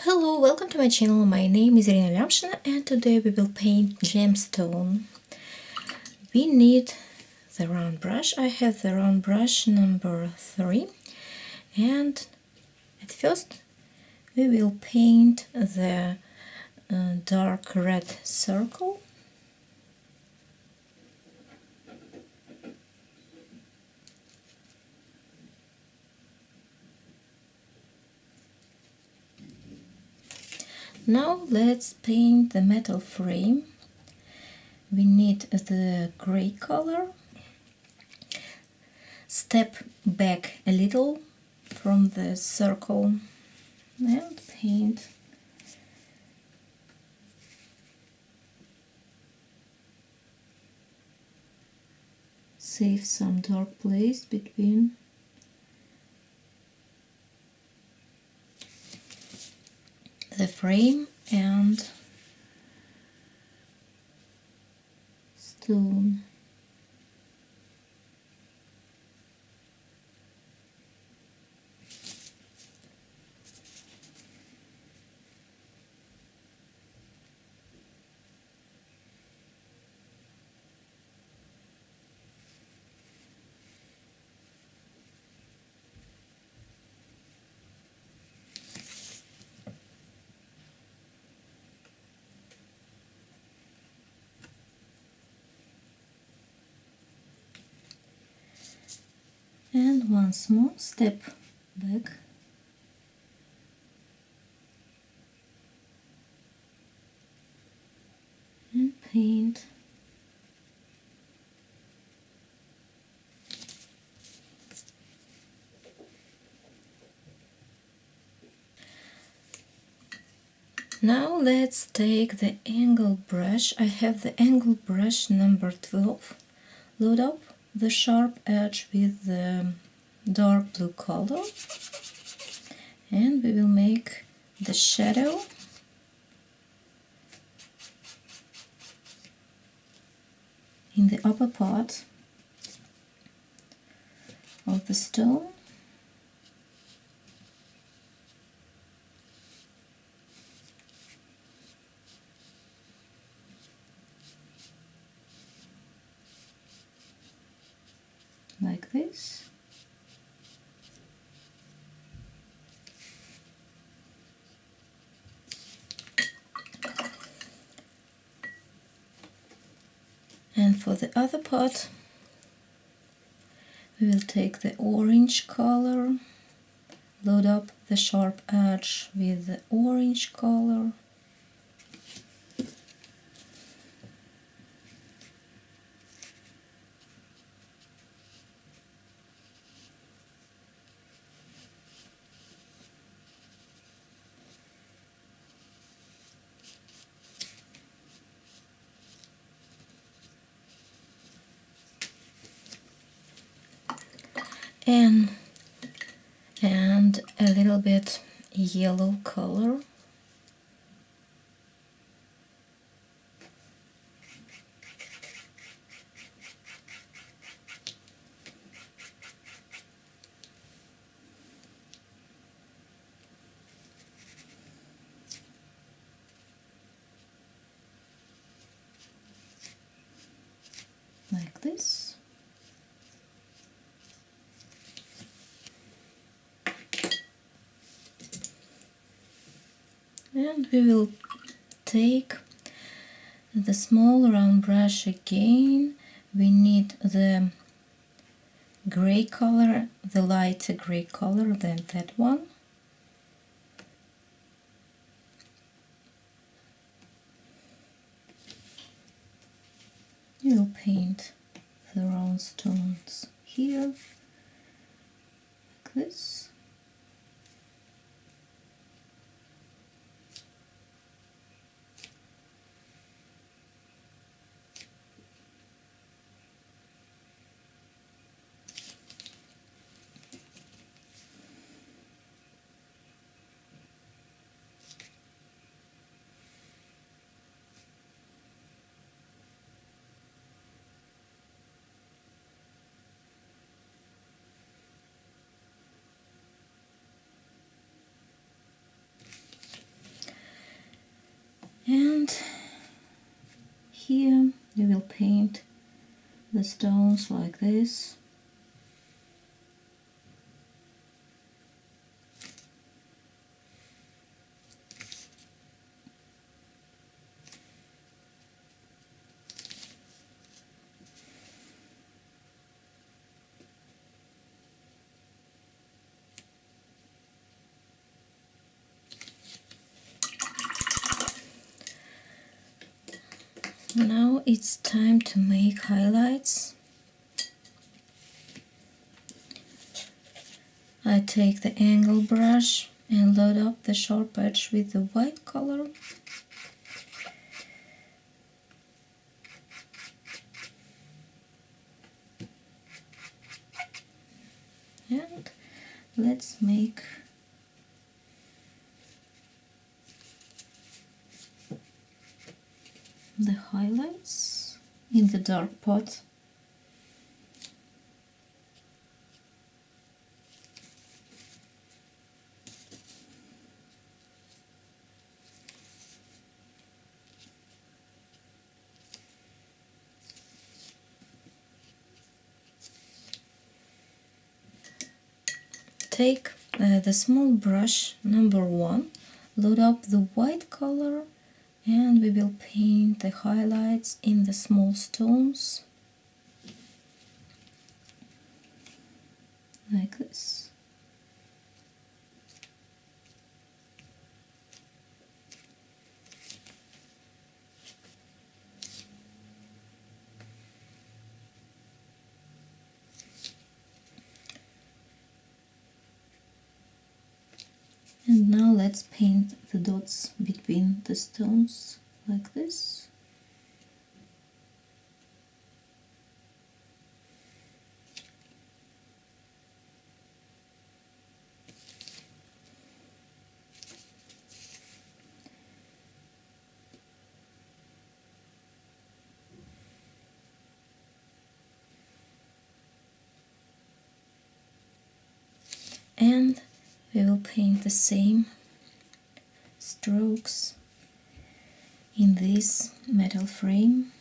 Hello, welcome to my channel. My name is Irina Lyamshina and today we will paint gemstone. We need the round brush. I have the round brush number 3 and at first we will paint the dark red circle. Now let's paint the metal frame. We need the gray color. Step back a little from the circle and paint save some dark place between the frame and stone. And once more, step back and paint Now let's take the angle brush. I have the angle brush number 12. Load up the sharp edge with the dark blue color and we will make the shadow in the upper part of the stone. Like this. And for the other part, we will take the orange color, load up the sharp edge with the orange color. And a little bit yellow color. Like this. And we will take the small round brush again. We need the gray color, the lighter gray color than that one. We will paint the round stones here, like this. And here we will paint the stones like this. Now it's time to make highlights. I take the angle brush and load up the sharp edge with the white color. And let's make the highlights in the dark pot. Take the small brush number 1, load up the white color, and we will paint the highlights in the small stones like this. And now let's paint the dots between the stones like this. And we will paint the same strokes in this metal frame.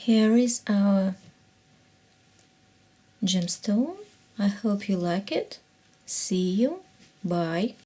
Here is our gemstone. I hope you like it. See you. Bye.